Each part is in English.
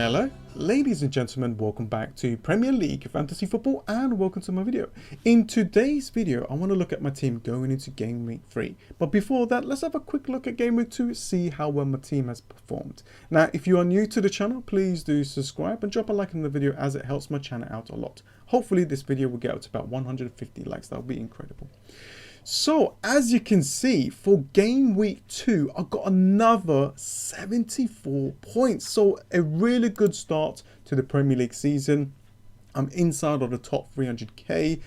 Hello, ladies and gentlemen, welcome back to Premier League Fantasy Football and welcome to my video. In today's video, I want to look at my team going into Game Week 3. But before that, let's have a quick look at Game Week 2, see how well my team has performed. Now, if you are new to the channel, please do subscribe and drop a like in the video as it helps my channel out a lot. Hopefully this video will get up to about 150 likes, that would be incredible. So, as you can see, for Game Week 2, I got another 74 points. So, a really good start to the Premier League season. I'm inside of the top 300k.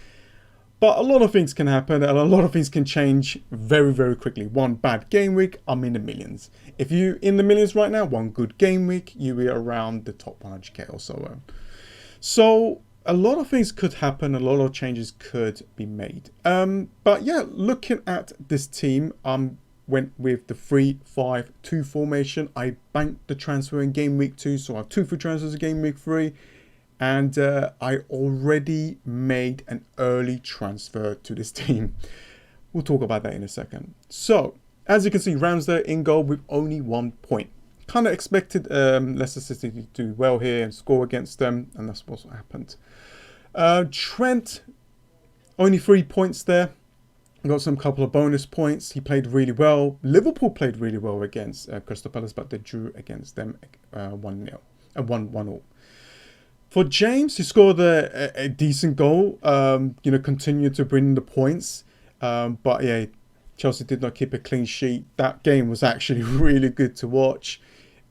But a lot of things can happen and a lot of things can change very, very quickly. One bad game week, I'm in the millions. If you're in the millions right now, one good game week, you'll be around the top 100k or so. So, a lot of things could happen, a lot of changes could be made. But yeah, looking at this team, went with the 3-5-2 formation. I banked the transfer in Game Week 2, so I have 2 free transfers in Game Week 3. And I already made an early transfer to this team. We'll talk about that in a second. So, as you can see, Ramsdale in goal with only 1 point. Kind of expected Leicester City to do well here and score against them, and that's what happened. Trent, only 3 points there. Got some couple of bonus points. He played really well. Liverpool played really well against Crystal Palace, but they drew against them 1-0 and 1-1-all. For James, he scored a decent goal. You know, continued to bring the points, but yeah, Chelsea did not keep a clean sheet. That game was actually really good to watch.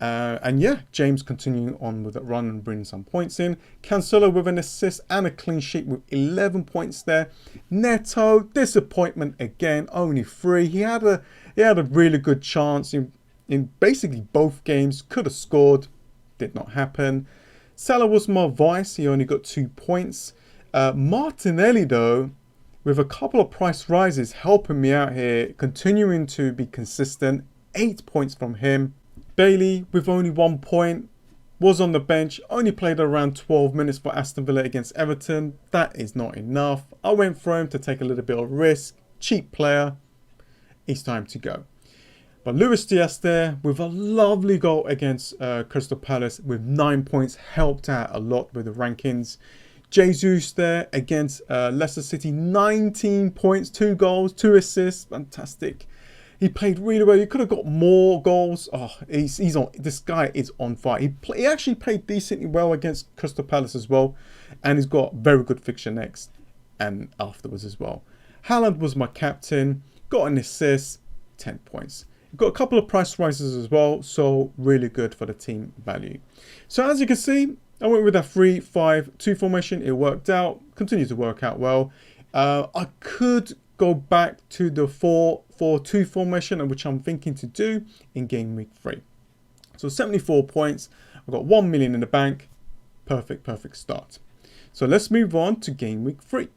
And yeah, James continuing on with that run and bringing some points in. Cancelo with an assist and a clean sheet with 11 points there. Neto, disappointment again, only 3. He had a really good chance in basically both games. Could have scored, did not happen. Salah was more vice, he only got 2 points. Martinelli though, with a couple of price rises helping me out here, continuing to be consistent. 8 points from him. Bailey with only 1 point, was on the bench, only played around 12 minutes for Aston Villa against Everton. That is not enough. I went for him to take a little bit of risk. Cheap player. It's time to go. But Luis Diaz there with a lovely goal against Crystal Palace with 9 points. Helped out a lot with the rankings. Jesus there against Leicester City. 19 points, 2 goals, 2 assists. Fantastic. He played really well. He could have got more goals. Oh, he's on. This guy is on fire. He actually played decently well against Crystal Palace as well, and he's got very good fixture next and afterwards as well. Haaland was my captain. Got an assist. 10 points. Got a couple of price rises as well, so really good for the team value. So as you can see, I went with a 3-5-2 formation. It worked out. Continues to work out well. I could go back to the 4-4-2 formation, which I'm thinking to do in Game Week 3. So 74 points. I've got 1 million in the bank. Perfect start. So let's move on to Game Week 3.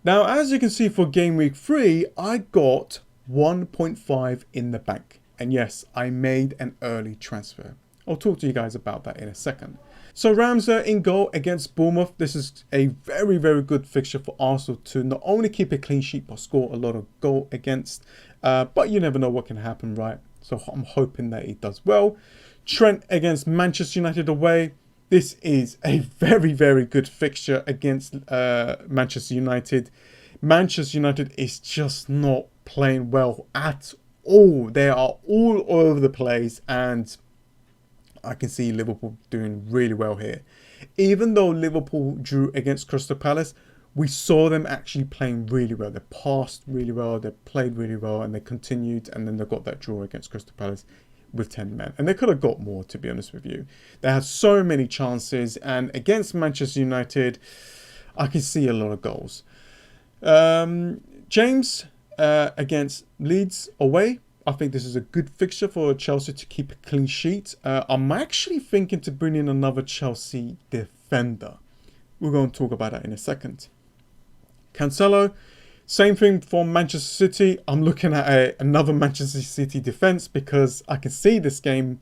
Now, as you can see for Game Week 3, I got 1.5 in the bank. And yes, I made an early transfer. I'll talk to you guys about that in a second. So Ramsdale in goal against Bournemouth. This is a very, very good fixture for Arsenal to not only keep a clean sheet but score a lot of goal against. But you never know what can happen, right? So I'm hoping that he does well. Trent against Manchester United away. This is a very, very good fixture against Manchester United. Manchester United is just not playing well at all. They are all over the place, and I can see Liverpool doing really well here. Even though Liverpool drew against Crystal Palace, we saw them actually playing really well. They passed really well, they played really well, and they continued, and then they got that draw against Crystal Palace with 10 men. And they could have got more, to be honest with you. They had so many chances, and against Manchester United, I can see a lot of goals. James against Leeds away. I think this is a good fixture for Chelsea to keep a clean sheet. I'm actually thinking to bring in another Chelsea defender. We're going to talk about that in a second. Cancelo, same thing for Manchester City. I'm looking at another Manchester City defence because I can see this game,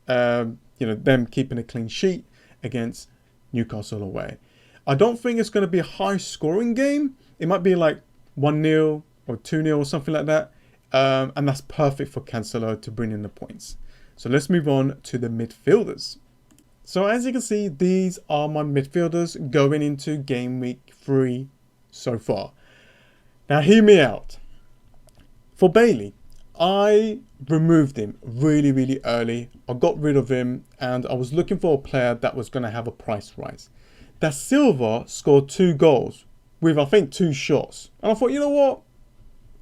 you know, them keeping a clean sheet against Newcastle away. I don't think it's going to be a high scoring game. It might be like 1-0 or 2-0 or something like that. And that's perfect for Cancelo to bring in the points. So let's move on to the midfielders. So as you can see, these are my midfielders going into game week 3 so far. Now hear me out. For Bailey, I removed him really early. I got rid of him and I was looking for a player that was going to have a price rise. Da Silva scored 2 goals with I think 2 shots. And I thought, you know what?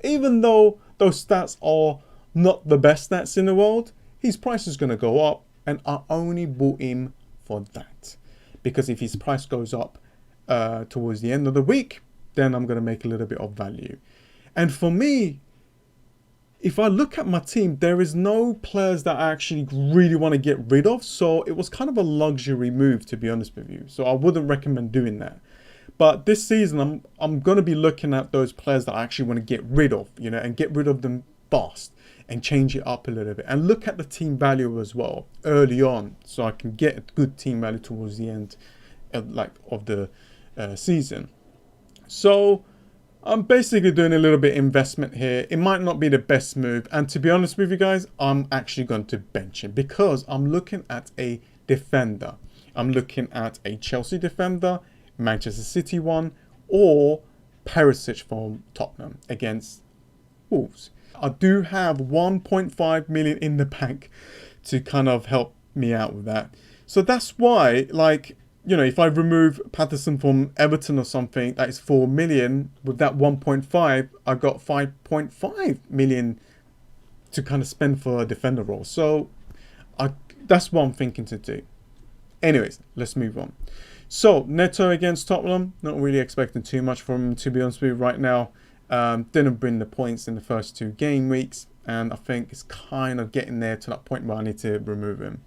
Even though those stats are not the best stats in the world, his price is going to go up, and I only bought him for that. Because if his price goes up towards the end of the week, then I'm going to make a little bit of value. And for me, if I look at my team, there is no players that I actually really want to get rid of. So it was kind of a luxury move, to be honest with you. So I wouldn't recommend doing that. But this season, I'm going to be looking at those players that I actually want to get rid of, you know, and get rid of them fast and change it up a little bit. And look at the team value as well early on, so I can get a good team value towards the end of the season. So I'm basically doing a little bit of investment here. It might not be the best move. And to be honest with you guys, I'm actually going to bench him because I'm looking at a defender. I'm looking at a Chelsea defender, Manchester City one, or Perisic from Tottenham against Wolves. I do have 1.5 million in the bank to kind of help me out with that. So that's why, like, you know, if I remove Patterson from Everton or something, that is 4 million. With that 1.5, I got 5.5 million to kind of spend for a defender role. So that's what I'm thinking to do. Anyways, let's move on. So Neto against Tottenham, not really expecting too much from him, to be honest with you right now. Didn't bring the points in the first 2 game weeks, and I think it's kind of getting there to that point where I need to remove him.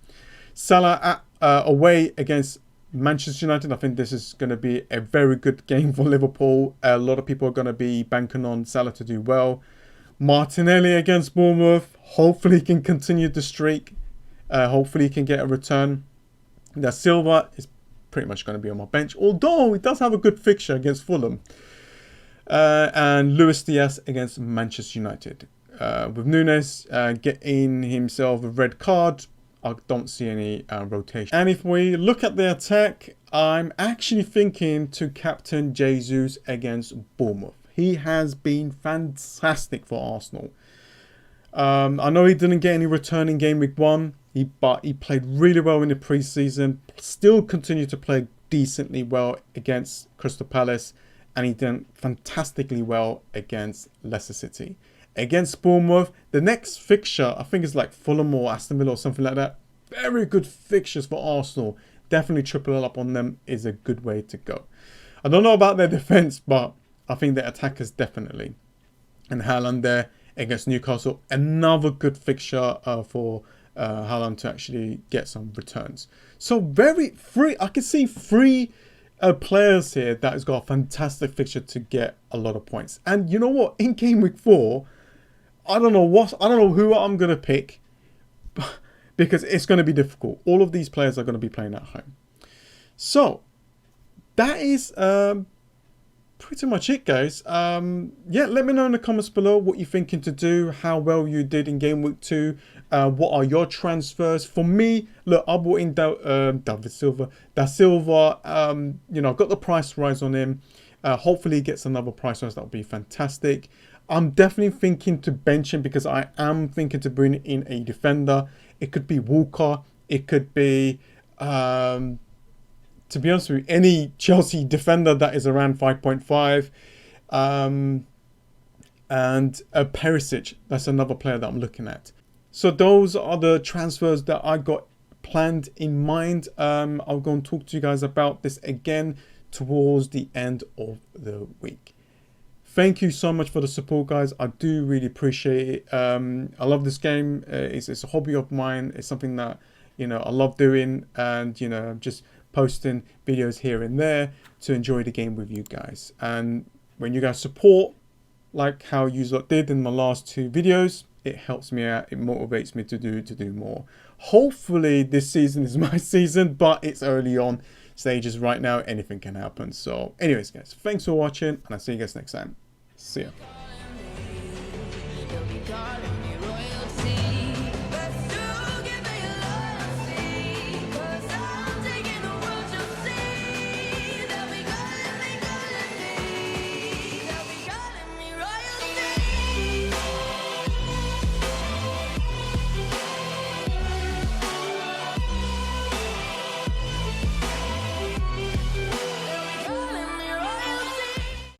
Salah away against Manchester United. I think this is going to be a very good game for Liverpool. A lot of people are going to be banking on Salah to do well. Martinelli against Bournemouth. Hopefully he can continue the streak. Hopefully he can get a return. Da Silva is pretty much going to be on my bench, although he does have a good fixture against Fulham. And Luis Diaz against Manchester United. With Nunes getting himself a red card, I don't see any rotation. And if we look at the attack, I'm actually thinking to captain Jesus against Bournemouth. He has been fantastic for Arsenal. I know he didn't get any return in game week 1, but he played really well in the pre-season. Still continued to play decently well against Crystal Palace, and he did fantastically well against Leicester City. Against Bournemouth, the next fixture, I think is like Fulham or Aston Villa or something like that. Very good fixtures for Arsenal. Definitely triple up on them is a good way to go. I don't know about their defence, but I think their attackers definitely. And Haaland there against Newcastle, another good fixture for Haaland to actually get some returns. So I can see 3 players here that has got a fantastic fixture to get a lot of points. And you know what? In game week 4, I don't know who I'm gonna pick because it's going to be difficult. All of these players are going to be playing at home. So that is pretty much it, guys. Yeah, let me know in the comments below what you're thinking to do, how well you did in game week 2. What are your transfers? For me, look, I bought in Da Silva. You know, I got the price rise on him. Hopefully he gets another price rise. That would be fantastic. I'm definitely thinking to bench him because I am thinking to bring in a defender. It could be Walker. It could be, to be honest with you, any Chelsea defender that is around 5.5. And Perisic, that's another player that I'm looking at. So those are the transfers that I got planned in mind. I'll go and talk to you guys about this again towards the end of the week. Thank you so much for the support, guys. I do really appreciate it. I love this game. It's a hobby of mine. It's something that, you know, I love doing, and, you know, I'm just posting videos here and there to enjoy the game with you guys. And when you guys support, like how you did in my last 2 videos, it helps me out. It motivates me to do more. Hopefully this season is my season, but it's early on stages right now. Anything can happen. So anyways, guys, thanks for watching, and I'll see you guys next time. See ya.